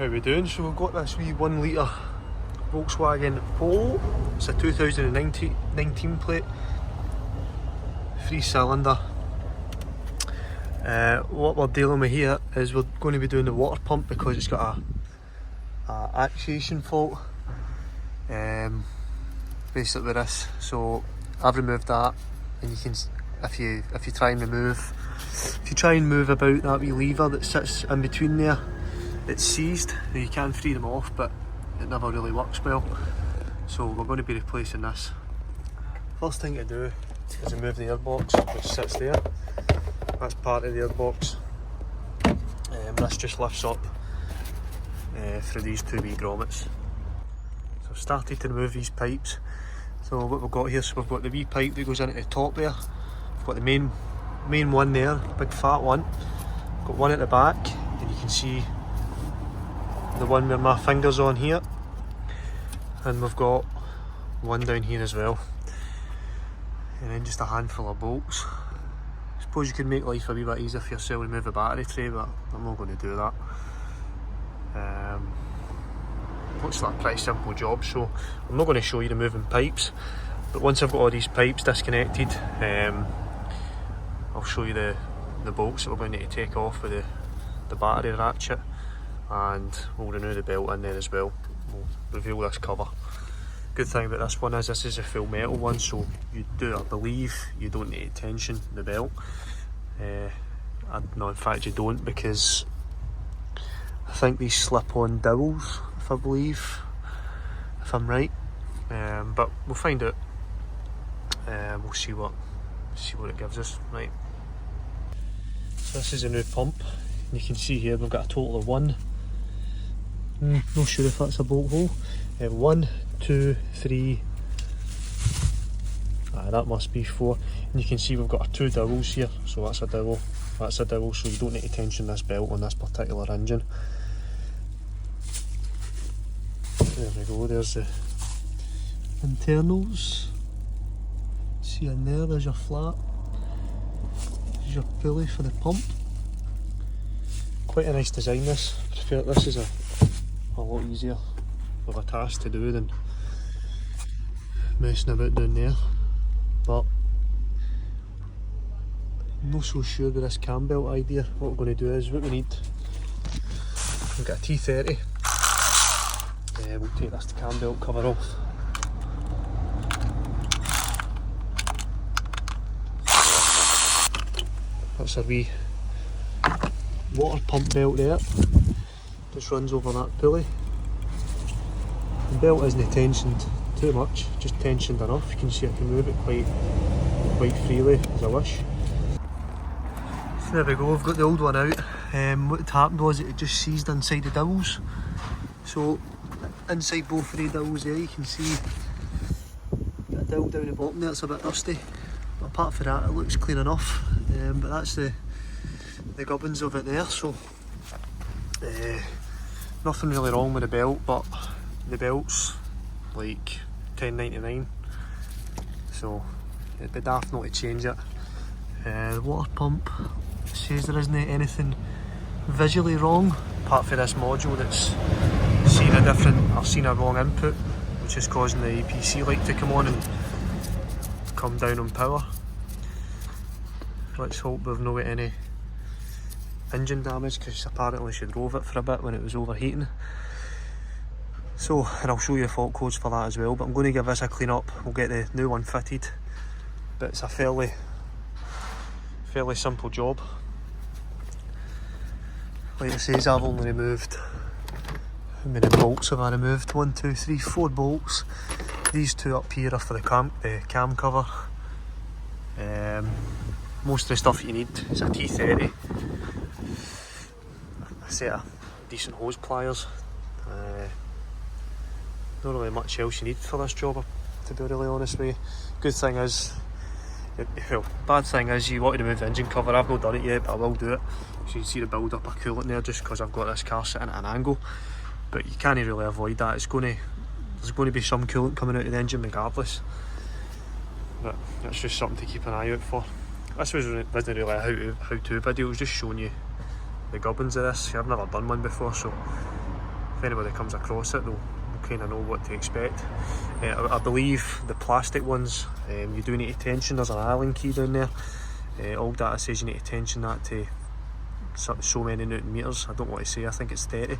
How we doing? So we've got this wee 1 litre Volkswagen Polo. It's a 2019 plate, 3-cylinder. What we're dealing with here is we're going to be doing the water pump because it's got a actuation fault, basically with this. So I've removed that, and you can, if you try and move about that wee lever that sits in between there, it's seized. You can free them off, but it never really works well. So we're going to be replacing this. First thing to do is remove the airbox which sits there. That's part of the airbox. This just lifts up through these two wee grommets. So I've started to remove these pipes. So what we've got here, so we've got the wee pipe that goes into the top there. We've got the main one there, big fat one. We've got one at the back, and you can see the one where my finger's on here. And we've got one down here as well. And then just a handful of bolts. I suppose you could make life a wee bit easier for yourself, remove the battery tray, but I'm not going to do that. Looks like a pretty simple job, so I'm not going to show you removing pipes, but once I've got all these pipes disconnected, I'll show you the bolts that we're going to need to take off with the battery ratchet, and we'll renew the belt in there as well. We'll reveal this cover. Good thing about this one is this is a full metal one, so I believe you don't need to tension the belt. No, in fact you don't, because I think these slip on dowels, if I'm right. But we'll find out. We'll see what it gives us. Right. So this is a new pump. You can see here we've got a total of one. Not sure if that's a bolt hole. 1, 2, 3. That must be 4. And you can see we've got our 2 dowels here. So that's a dowel. That's a dowel. So you don't need to tension this belt on this particular engine. There we go. There's the internals. See in there. There's your flat. There's your pulley for the pump. Quite a nice design. This. I prefer this is a lot easier of a task to do than messing about down there, but I'm not so sure with this cam belt idea. What we're going to do is, what we need, we've got a T30. We'll take this cam belt cover off. That's a wee water pump belt there. Just runs over that pulley. The belt isn't tensioned too much, just tensioned enough. You can see I can move it quite freely as I wish. So there we go, I've got the old one out. What had happened was it just seized inside the dowels. So inside both of the dowels there you can see a dowel down the bottom there, it's a bit rusty. But apart from that it looks clean enough. But that's the gubbins of it there. So nothing really wrong with the belt, but the belt's like $10.99, so it'd be daft not to change it. The water pump says there isn't anything visually wrong, apart from this module that's seen a wrong input, which is causing the EPC light to come on and come down on power. Let's hope we've not got any engine damage, because apparently she drove it for a bit when it was overheating. So, and I'll show you the fault codes for that as well, but I'm going to give this a clean up. We'll get the new one fitted, but it's a fairly simple job. Like I says, I've only removed, how many bolts have I removed? 1, 2, 3, 4 bolts. These 2 up here are for the cam cover. Most of the stuff you need is a T30, a set of decent hose pliers. Not really much else you need for this job, to be really honest with you. Good thing is, well, bad thing is you want to remove the engine cover. I've not done it yet, but I will do it. So you can see the build up of coolant there, just because I've got this car sitting at an angle. But you can't really avoid that. There's going to be some coolant coming out of the engine regardless. But that's just something to keep an eye out for. This wasn't really a how-to video, it was just showing you the gubbins of this. I've never done one before, so if anybody comes across it, they'll kind of know what to expect. I believe the plastic ones, you do need to tension. There's an Allen key down there. All data says you need to tension that to so many newton meters. I don't want to say, I think it's 30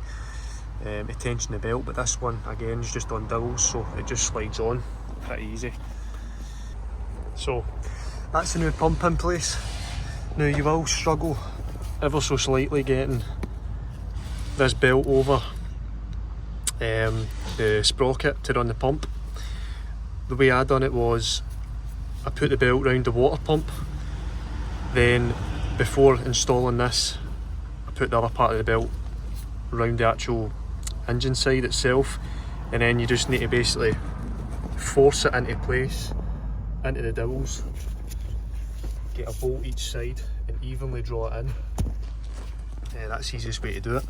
to tension the belt, but this one again is just on dowels, so it just slides on pretty easy. So that's the new pump in place. Now you will struggle ever so slightly getting this belt over the sprocket to run the pump. The way I done it was I put the belt round the water pump, then before installing this I put the other part of the belt round the actual engine side itself, and then you just need to basically force it into place, into the dowels, get a bolt each side and evenly draw it in. That's the easiest way to do it.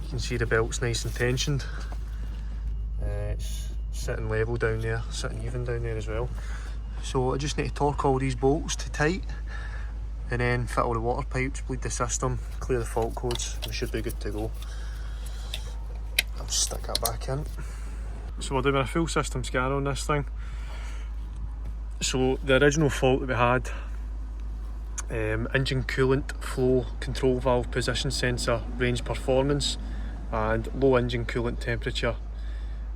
You can see the belt's nice and tensioned. It's sitting level down there, sitting even down there as well. So I just need to torque all these bolts to tight, and then fit all the water pipes, bleed the system, clear the fault codes, we should be good to go. I'll just stick that back in. So we're doing a full system scan on this thing. So the original fault that we had, engine coolant flow control valve position sensor range performance, and low engine coolant temperature.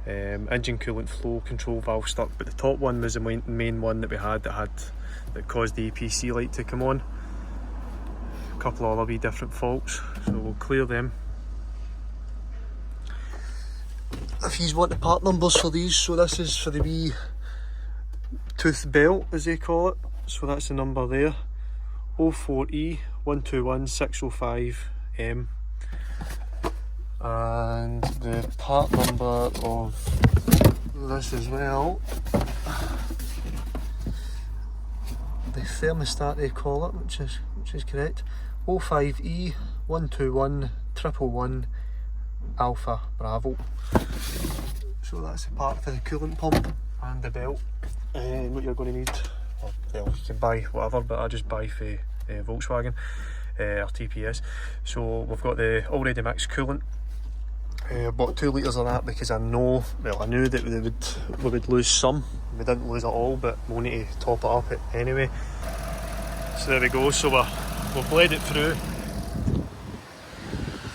Engine coolant flow control valve stuck, but the top one was the main one that we had that caused the APC light to come on. A couple of other wee different faults, so we'll clear them. If you want the part numbers for these, so this is for the wee tooth belt as they call it, so that's the number there, 04E121605M. And the part number of this as well, the thermostat they call it, which is correct, 05E121111 Alpha Bravo. So that's the part for the coolant pump and the belt. And what you're going to need, well, you can buy whatever, but I just buy for Volkswagen or TPS. So we've got the already mixed coolant. Bought 2 litres of that because I knew that we would lose some. We didn't lose it all, but we'll need to top it up anyway. So there we go, so we've bled it through.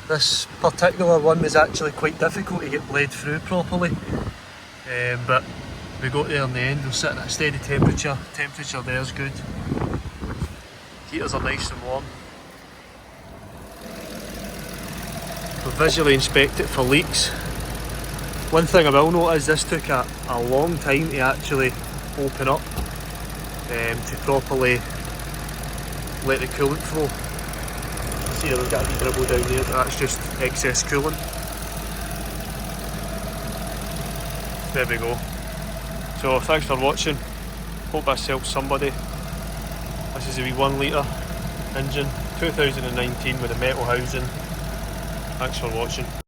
This particular one was actually quite difficult to get bled through properly, but we got there in the end. We're sitting at a steady temperature. Temperature there is good. Heaters are nice and warm. We'll visually inspect it for leaks. One thing I will note is this took a long time to actually open up, to properly let the coolant flow. See, we've got a wee dribble down there, but that's just excess coolant. There we go. So thanks for watching, hope this helps somebody. This is a wee 1 litre engine, 2019 with a metal housing. Thanks for watching.